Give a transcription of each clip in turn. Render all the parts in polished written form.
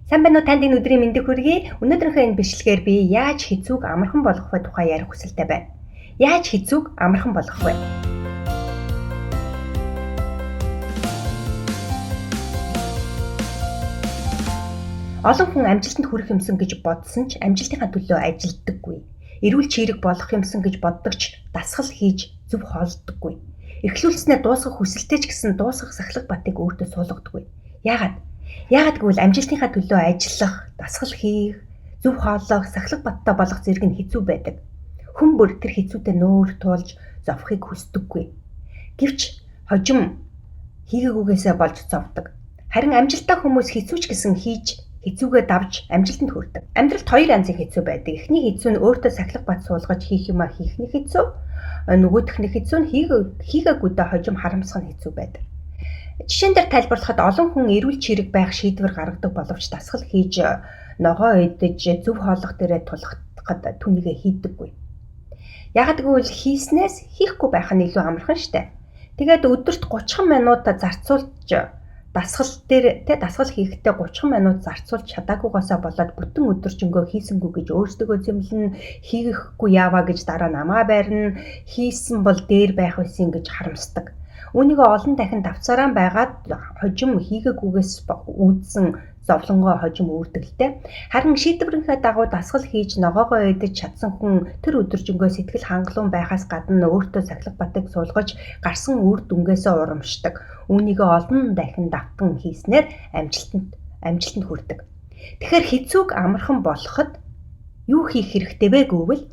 Сайн байна уу, танд энэ өдрийн мэндийг хүргэе. Өнөөдрийнхөө энэ бичлэгээр би яаж хэцүүг амархан болгох вэ тухай ярих хүсэлтэй байна. Яаж хэцүүг амархан болгох вэ? Олон хүн амжилтанд хүрэх юмсан гэж бодсон ч амжилтынхаа төлөө ажилддаггүй. Эрүүл чирэг болох юмсан гэж боддог ч дасгал хийж зөв хоолддоггүй. Эхлүүлснээр дуусгах хүсэлтэй ч гэсэн дуусгах сахилга батыг өөртөө суулгадаггүй. Яагаад гэвэл амжилтынхаа төлөө ажиллах, дасгал хийх, зөв хооллох, сахилга баттай болох зэрэг нь хэцүү байдаг. Хүн бүр тэр хэцүүтэй нүүр туулж зовхыг хүсдэггүй. Гэвч хожим хийгээгүйгээсээ болж зовдөг. Харин амжилттай хүмүүс хэцүүч гэсэн хийж хэцүүгээ давж амжилтанд хүрдэг. Амьдралд хоёр янзын хэцүү байдаг. Эхний хэцүү нь өөртөө сахилга бат суулгаж хийх юмаа хийхний хэцүү. Нөгөөхний хэцүү нь хийгээгүйдээ хожим харамсах нь хэцүү байдаг. Жишээн дээр тайлбарлахад олон хүн эрүүл чирэг байх шийдвэр гаргадаг боловч дасгал хийж ногоо идэж зөв хооллох дээрээ тулахад түүнийгээ хийдэггүй. Яагаад гэвэл хийснээс хийхгүй байх нь илүү амархан штэ. Тэгээд өдөрт 30 минут зарцуулж дасгал хийхдээ 30 минут зарцуулж чадаагүйгаасаа болоод бүтэн өдөржингөө хийсэнгүй гэж өөрсдөө зэмлэн, хийхгүй яаваа гэж дараа намаа байрна, хийсэн бол дээр байх байсан гэж харамсдаг. Үүнийгээ олон дахин давцаараа байгаад хожим хийгээгүйгээс үүдсэн зовлонгоо хожим үүрдэгтэй. Харин шийдвэрийнхээ дагуу дасгал хийж ногоогоо идэж чадсан хүн тэр өдөржингөө сэтгэл хангалуун байхаас гадна өөртөө сахилга батыг суулгаж гарсан үр дүнгээсээ урамшдаг. Үүнийгээ олон дахин давтан хийснээр амжилтанд хүрдэг. Тэгэхээр хэцүүг амархан болоход юу хийх хэрэгтэй вэ гэвэл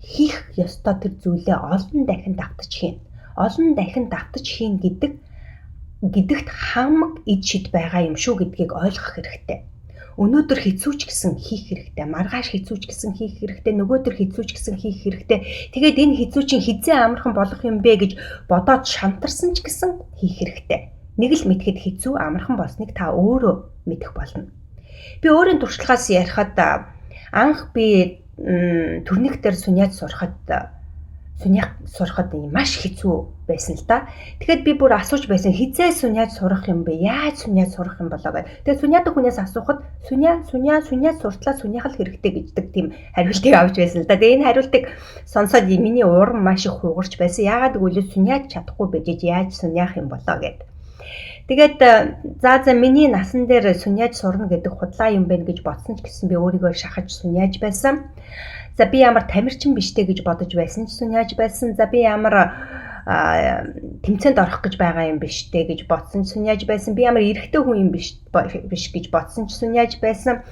хийх ёстой тэр зүйлээ олон дахин давтаж хийнэ. Олон дахин давтаж хийн гэдэгт хамаг ид шид байгаа юм шүү гэдгийг ойлгох хэрэгтэй. Өнөөдөр хэцүүч гэсэн хийх хэрэгтэй, маргааш хэцүүч гэсэн хийх хэрэгтэй, нөгөөдөр хэцүүч гэсэн хийх хэрэгтэй. Тэгээд энэ хэцүүчийн хизээ амархан болох юм бэ гэж бодоод шантарсан ч гэсэн хийх хэрэгтэй. Нэг л мэдхэд хэцүү амархан болсныг та өөрөө мэдэх болно. Би өөрийн туршлагаас ярихад анх би төрник дээр суняад сурахад маш хэцүү байсан л да. Тэгэхэд би бүр асууж байсан хизээ суняад сурах юм бэ? Яаж суняад сурах юм болоо гэд. Тэгээд суняадаг хүнээс асуухад суняад суртлаа суняах л хэрэгтэй гэждэг тийм хариултыг авч байсан л да. Тэгээд энэ хариултыг сонсоод миний урам маш их хугарч байсан. Яагаад гэвэл суняад чадахгүй байж яаж суняах юм болоо гэд. Тэгээд за миний насан дээр суняад сурна гэдэг худлаа юм байна гэж бодсон ч гэсэн би өөрийгөө шахаж суняаж байсан. За би ямар тамирчин биштэй гэж бодож байсан ч суняаж байсан. За би ямар тэмцээнд орох гэж байгаа юм биштэй гэж бодсон ч суняаж байсан. Би ямар эрэгтэй хүн юм биш гэж бодсон ч суняаж байсан.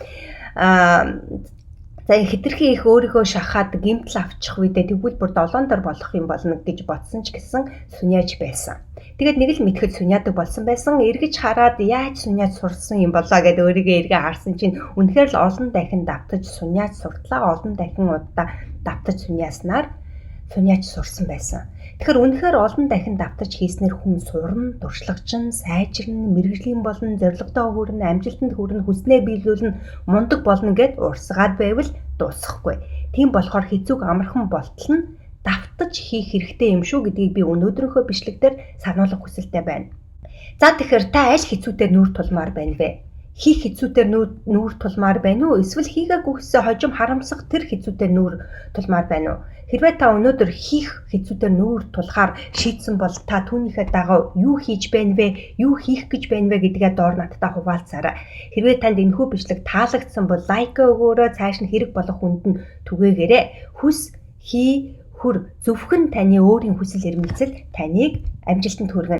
За хэтэрхий их өөрийгөө шахаад гэмтэл авчих үедээ тэгвэл бүр 7 дор болох юм болно гэж бодсон ч гэсэн суняаж байсан. Тэгээд нэг л мэдхэд суняадаг болсон байсан. Эргэж хараад яаж суняаж сурсан юм болоо гэд өөрийгөө эргээ харсан чинь үнэхээр л олон дахин давтаж суняаж суртлаа олон дахин удаа давтаж суняаж сурсан байсан. Тэгэхээр үнэхээр олон дахин давтаж хийснээр хүн сурна, туршлагачин, сайжирна, мэргэжлийн болон зорилготой хүрнэ, амжилтанд хүрнэ, хүснээ биелүүлнэ, мундаг болно гэд урсгаад байвал дуусахгүй. Тийм болохоор хэцүүг амархан болтол нь давтаж хийх хэрэгтэй юм шүү гэдгийг би өнөөдрийнхөө бичлэгтэр сануулгах хүсэлтэй байна. За тэгэхээр та аль хэцүүдээр нүүр тулмаар байна вэ? Хийх хэцүүдээр нүүр тулмаар байна уу? Эсвэл хийгээгүйгээс хожим харамсах тэр хэцүүдээр нүүр тулмаар байна уу? Хэрвээ та өнөөдөр хийх хэцүүдээр нүүр тулахаар шийдсэн бол та түүнийхээ дагуу юу хийж байна вэ? Юу хийх гэж байна вэ гэдгээ доор надтай хуваалцаарай. Хэрвээ танд энэхүү бичлэг таалагдсан бол лайк өгөөрэй, цааш нь хэрэг болох хүнд нь түгээгээрэй. Зөвхөн таны өөрийн хүсэл эрмэлзэл таныг амжилтанд хүргэнэ.